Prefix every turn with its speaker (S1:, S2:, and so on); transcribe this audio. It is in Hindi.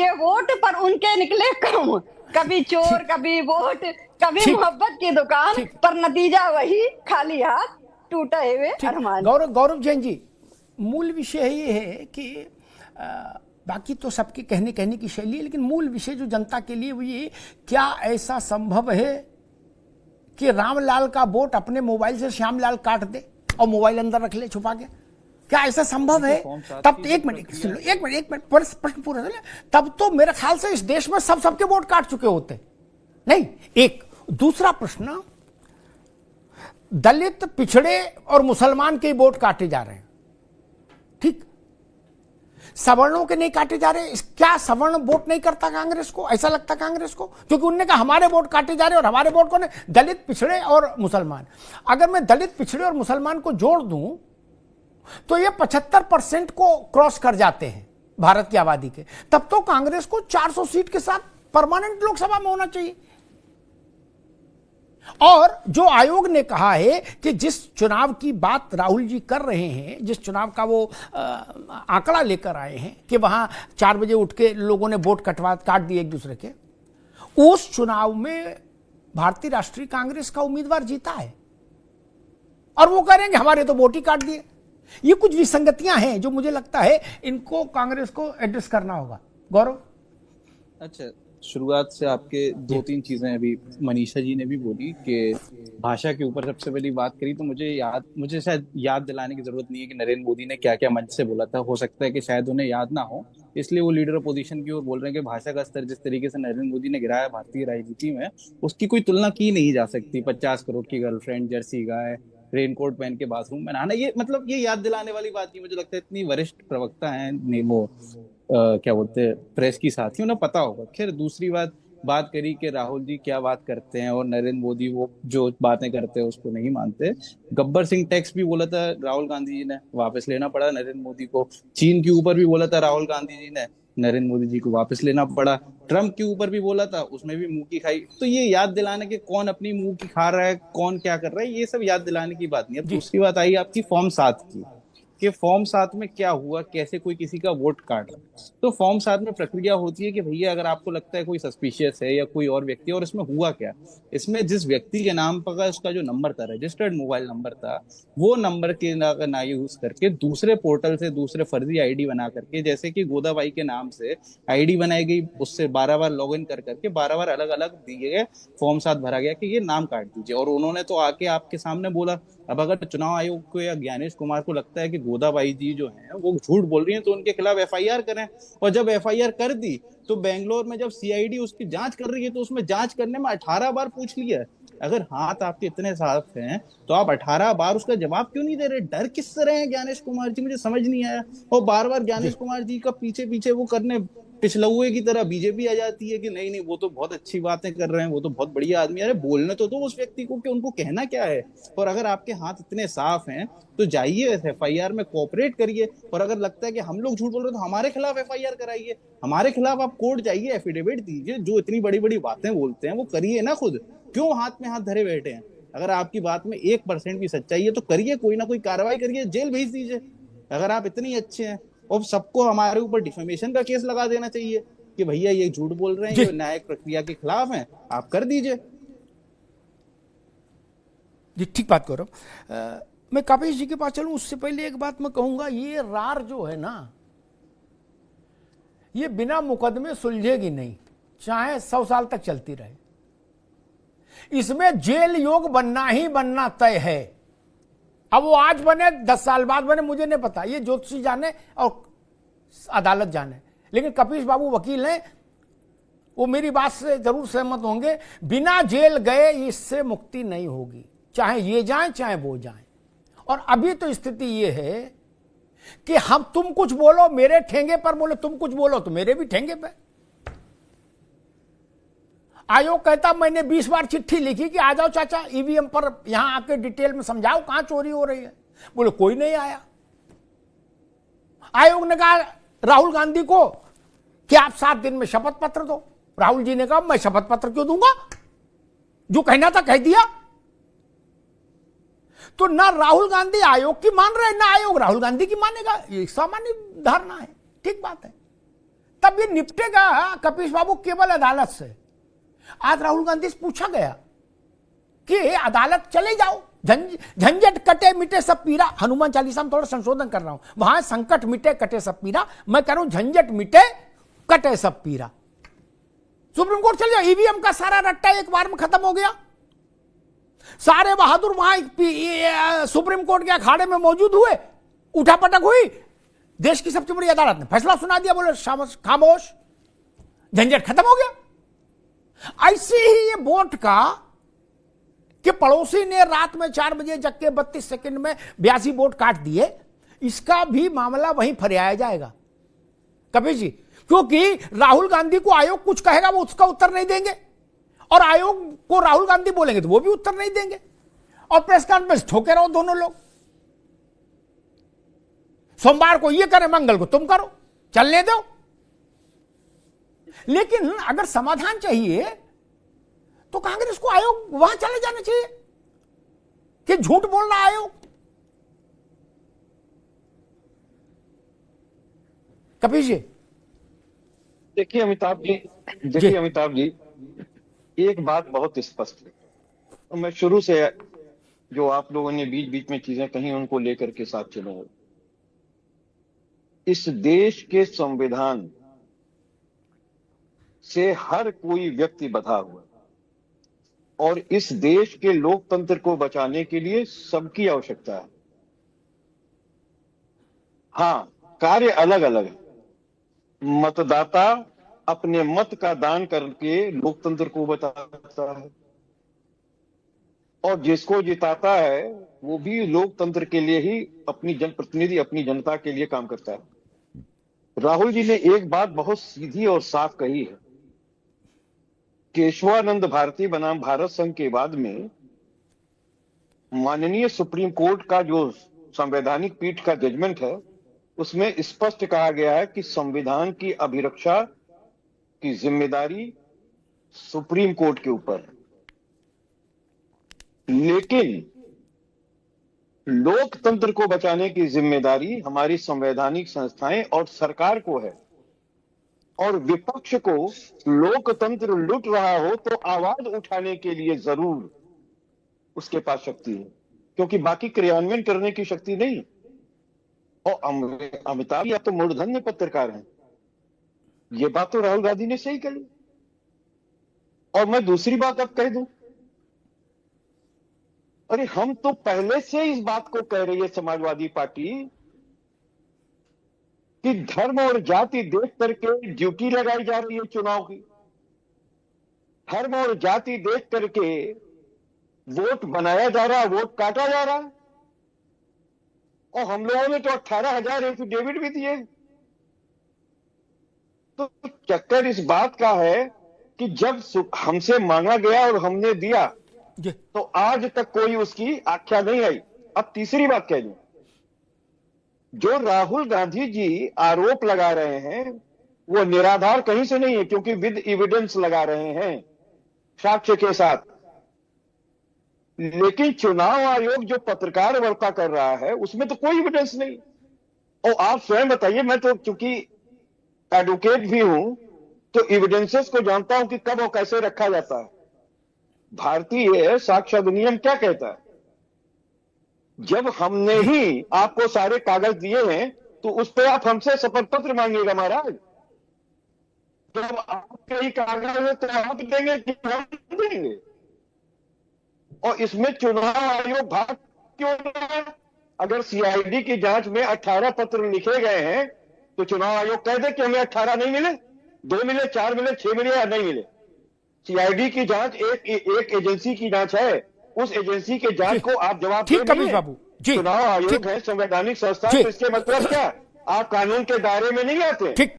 S1: दिए वोट पर उनके निकले कम, कभी चोर कभी वोट कभी मोहब्बत की दुकान, पर नतीजा वही खाली हाथ टूटे हुए अरमान।
S2: गौरव गौरव जैन जी, मूल विषय ये है कि बाकी तो सबके कहने की शैली है, लेकिन मूल विषय जो जनता के लिए वो ये, क्या ऐसा संभव है कि रामलाल का वोट अपने मोबाइल से श्यामलाल काट दे और मोबाइल अंदर रख ले छुपा के? क्या ऐसा संभव है? तब एक मिनट प्रश्न पूरा, तब तो मेरे ख्याल से इस देश में सबके वोट काट चुके होते नहीं। एक दूसरा प्रश्न, दलित, पिछड़े और मुसलमान के वोट काटे जा रहे हैं, ठीक, सवर्णों के नहीं काटे जा रहे। क्या सवर्ण वोट नहीं करता कांग्रेस को? ऐसा लगता कांग्रेस को, क्योंकि उन्होंने कहा हमारे वोट काटे जा रहे और हमारे वोट कौन है? दलित, पिछड़े और मुसलमान। अगर मैं दलित, पिछड़े और मुसलमान को जोड़ दूं तो ये 75% को क्रॉस कर जाते हैं भारत की आबादी के। तब तो कांग्रेस को 400 सीट के साथ परमानेंट लोकसभा में होना चाहिए। और जो आयोग ने कहा है कि जिस चुनाव की बात राहुल जी कर रहे हैं, जिस चुनाव का वो आंकड़ा लेकर आए हैं कि वहां 4 बजे उठ के लोगों ने वोट काट दिए एक दूसरे के, उस चुनाव में भारतीय राष्ट्रीय कांग्रेस का उम्मीदवार जीता है और वो कह रहे हैं कि हमारे तो वोट ही काट दिए। ये कुछ विसंगतियां हैं जो मुझे लगता है इनको कांग्रेस को एड्रेस करना होगा। गौरव,
S3: अच्छा, शुरुआत से आपके 2-3 चीजें अभी मनीषा जी ने भी बोली कि भाषा के ऊपर सबसे पहली बात करी, तो मुझे शायद याद दिलाने की जरूरत नहीं है कि नरेंद्र मोदी ने क्या क्या मंच से बोला था। हो सकता है कि शायद उन्हें याद ना हो, इसलिए वो लीडर अपोजिशन की ओर बोल रहे हैं कि भाषा का स्तर जिस तरीके से नरेंद्र मोदी ने गिराया भारतीय राजनीति में, उसकी कोई तुलना की नहीं जा सकती। 50 करोड़ की गर्लफ्रेंड, जर्सी गाय, रेनकोट पहन के बाथरूम में नहाना, ये मतलब ये याद दिलाने वाली बात नहीं। मुझे लगता है इतनी वरिष्ठ प्रवक्ता हैं वो क्या बोलते हैं प्रेस की साथी, उन्हें पता होगा। खैर, दूसरी बात करी कि राहुल जी क्या बात करते हैं और नरेंद्र मोदी वो जो बातें करते हैं उसको नहीं मानते। गब्बर सिंह टैक्स भी बोला था राहुल गांधी जी ने, वापस लेना पड़ा नरेंद्र मोदी को। चीन के ऊपर भी बोला था राहुल गांधी जी ने, नरेंद्र मोदी जी को वापस लेना पड़ा। ट्रंप के ऊपर भी बोला था, उसमें भी मुंह की खाई। तो ये याद दिलाने के कौन अपनी मुंह की खा रहा है, कौन क्या कर रहा है, ये सब याद दिलाने की बात नहीं है। दूसरी बात आई आपकी फॉर्म 7 की, कि फॉर्म 7 में क्या हुआ, कैसे कोई किसी का वोट काट रहा है। तो फॉर्म 7 में प्रक्रिया होती है कि भैया अगर आपको लगता है कोई सस्पिशियस है या कोई और व्यक्ति, और इसमें हुआ क्या, इसमें जिस व्यक्ति के नाम पर उसका जो नंबर था, रजिस्टर्ड मोबाइल नंबर था, वो नंबर के ना यूज करके दूसरे पोर्टल से दूसरे फर्जी आईडी बना करके, जैसे कि गोदाबाई के नाम से आईडी बनाई गई, उससे 12 बार लॉग इन करके 12 बार अलग अलग दिए गए फॉर्म 7 भरा गया कि ये नाम काट दीजिए। और उन्होंने तो आके आपके सामने बोला। अब अगर चुनाव आयोग को या ज्ञानेश कुमार को लगता है कि गोदाबाई जी जो हैं वो झूठ बोल रही हैं, तो उनके खिलाफ एफआईआर करें। और जब एफआईआर कर दी तो बेंगलोर में जब सीआईडी उसकी जांच कर रही है, तो उसमें जांच करने में 18 बार पूछ लिया। अगर हाथ आपके इतने साफ हैं तो आप 18 बार उसका जवाब क्यों नहीं दे रहे? डर किस तरह है ज्ञानेश कुमार जी, मुझे समझ नहीं आया। और बार बार ज्ञानेश कुमार जी का पीछे वो करने, पिछलुए की तरह बीजेपी आ जाती है कि नहीं वो तो बहुत अच्छी बातें कर रहे हैं, वो तो बहुत बढ़िया आदमी है। अरे बोलने तो दो उस व्यक्ति को कि उनको कहना क्या है। और अगर आपके हाथ इतने साफ हैं तो जाइए एफआईआर में कोऑपरेट करिए। और अगर लगता है कि हम लोग झूठ बोल रहे हैं तो हमारे खिलाफ एफआईआर कराइए, हमारे खिलाफ आप कोर्ट जाइए, एफिडेविट दीजिए। जो इतनी बड़ी बड़ी बातें बोलते हैं वो करिए ना खुद, क्यों हाथ में हाथ धरे बैठे हैं? अगर आपकी बात में 1% भी सच्चाई है तो करिए, कोई ना कोई कार्रवाई करिए, जेल भेज दीजिए अगर आप इतनी अच्छे हैं। और सबको हमारे ऊपर डिफेमेशन का केस लगा देना चाहिए कि भैया ये झूठ बोल रहे हैं, ये न्यायिक प्रक्रिया के खिलाफ हैं, आप कर दीजिए।
S2: जी ठीक बात कर रहा हूं। मैं कपिश जी के पास चलूं उससे पहले एक बात मैं कहूंगा, ये रार जो है ना, ये बिना मुकदमे सुलझेगी नहीं, चाहे 100 साल तक चलती रहे। इसमें जेल योग बनना ही बनना तय है। अब वो आज बने 10 साल बाद बने मुझे नहीं पता, ये ज्योतिषी जाने और अदालत जाने। लेकिन कपिश बाबू वकील हैं, वो मेरी बात से जरूर सहमत होंगे, बिना जेल गए इससे मुक्ति नहीं होगी, चाहे ये जाए चाहे वो जाए। और अभी तो स्थिति ये है कि हम, तुम कुछ बोलो मेरे ठेंगे पर बोलो, तुम कुछ बोलो तो मेरे भी ठेंगे पे। आयोग कहता मैंने 20 बार चिट्ठी लिखी कि आ जाओ चाचा ईवीएम पर यहां आके डिटेल में समझाओ कहां चोरी हो रही है, बोले कोई नहीं आया। आयोग ने कहा राहुल गांधी को कि आप 7 दिन में शपथ पत्र दो। राहुल जी ने कहा मैं शपथ पत्र क्यों दूंगा, जो कहना था कह दिया। तो ना राहुल गांधी आयोग की मान रहे, ना आयोग राहुल गांधी की मानेगा, ये सामान्य धारणा है, ठीक बात है। तब ये निपटेगा कपीश बाबू केवल अदालत से। आज राहुल गांधी से पूछा गया कि अदालत चले जाओ, झंझट कटे मिटे सब पीरा। हनुमान चालीसा में थोड़ा संशोधन कर रहा हूं, वहां संकट मिटे कटे सब पीरा, मैं कह रहा हूं झंझट मिटे कटे सब पीरा। सुप्रीम कोर्ट चले जाओ, ईवीएम का सारा रट्टा एक बार में खत्म हो गया। सारे बहादुर वहां सुप्रीम कोर्ट के अखाड़े में मौजूद हुए, उठापटक हुई, देश की सबसे बड़ी अदालत ने फैसला सुना दिया, बोले खामोश, झंझट खत्म हो गया। ऐसे ही ये वोट का कि पड़ोसी ने रात में 4 बजे जग के 32 सेकंड में 82 वोट काट दिए, इसका भी मामला वहीं फरियाया जाएगा कपिल जी, क्योंकि राहुल गांधी को आयोग कुछ कहेगा वो उसका उत्तर नहीं देंगे, और आयोग को राहुल गांधी बोलेंगे तो वो भी उत्तर नहीं देंगे, और प्रेस कॉन्फ्रेंस ठोके रहो दोनों लोग। सोमवार को ये करे, मंगल को तुम करो, चलने दो। लेकिन अगर समाधान चाहिए तो कांग्रेस को आयोग वहां चले जाना चाहिए कि झूठ बोल रहा आयोग। कपिल जी,
S4: देखिए अमिताभ जी, एक बात बहुत स्पष्ट है, और मैं शुरू से जो आप लोगों ने बीच बीच में चीजें कही उनको लेकर के साथ चला हूं। इस देश के संविधान से हर कोई व्यक्ति बंधा हुआ है, और इस देश के लोकतंत्र को बचाने के लिए सबकी आवश्यकता है। हाँ, कार्य अलग अलग है। मतदाता अपने मत का दान करके लोकतंत्र को बचाता है, और जिसको जिताता है वो भी लोकतंत्र के लिए ही अपनी जनप्रतिनिधि, अपनी जनता के लिए काम करता है। राहुल जी ने एक बात बहुत सीधी और साफ कही है, केशवानंद भारती बनाम भारत संघ के बाद में माननीय सुप्रीम कोर्ट का जो संवैधानिक पीठ का जजमेंट है उसमें स्पष्ट कहा गया है कि संविधान की अभिरक्षा की जिम्मेदारी सुप्रीम कोर्ट के ऊपर है, लेकिन लोकतंत्र को बचाने की जिम्मेदारी हमारी संवैधानिक संस्थाएं और सरकार को है। और विपक्ष को लोकतंत्र लूट रहा हो तो आवाज उठाने के लिए जरूर उसके पास शक्ति है, क्योंकि बाकी क्रियान्वयन करने की शक्ति नहीं। और अमिताभ या तो मूर्धन्य पत्रकार हैं, ये बात तो राहुल गांधी ने सही कही। और मैं दूसरी बात अब कह दूं, अरे हम तो पहले से इस बात को कह रही है समाजवादी पार्टी कि धर्म और जाति देख करके ड्यूटी लगाई जा रही है चुनाव की, धर्म और जाति देख करके वोट बनाया जा रहा है, वोट काटा जा रहा है। और हम लोगों ने तो 18,000 एफिडेविट भी दिए। तो चक्कर इस बात का है कि जब हमसे मांगा गया और हमने दिया तो आज तक कोई उसकी आख्या नहीं आई। अब तीसरी बात कह दूं, जो राहुल गांधी जी आरोप लगा रहे हैं वो निराधार कहीं से नहीं है, क्योंकि विद एविडेंस लगा रहे हैं, साक्ष्य के साथ। लेकिन चुनाव आयोग जो पत्रकार वार्ता कर रहा है उसमें तो कोई एविडेंस नहीं। और आप स्वयं बताइए, मैं तो चूंकि एडवोकेट भी हूं तो एविडेंसेस को जानता हूं कि कब और कैसे रखा जाता है। भारतीय साक्ष्य अधिनियम क्या कहता है, जब हमने ही आपको सारे कागज दिए हैं तो उस पर आप हमसे शपथ पत्र मांगिएगा महाराज। जब आपके ही कागज है तो आप देंगे कि हम देंगे। और इसमें चुनाव आयोग भाग क्यों रहा है? अगर सीआईडी की जांच में 18 पत्र लिखे गए हैं तो चुनाव आयोग कह दे कि हमें 18 नहीं मिले, 2 मिले, 4 मिले, 6 मिले या नहीं मिले। सीआईडी की जांच एक एजेंसी की जांच है, उस एजेंसी के जांच को आप जवाब दे। चुनाव आयोग है संवैधानिक संस्था, तो इसके मतलब क्या, आप कानून के दायरे में नहीं आते।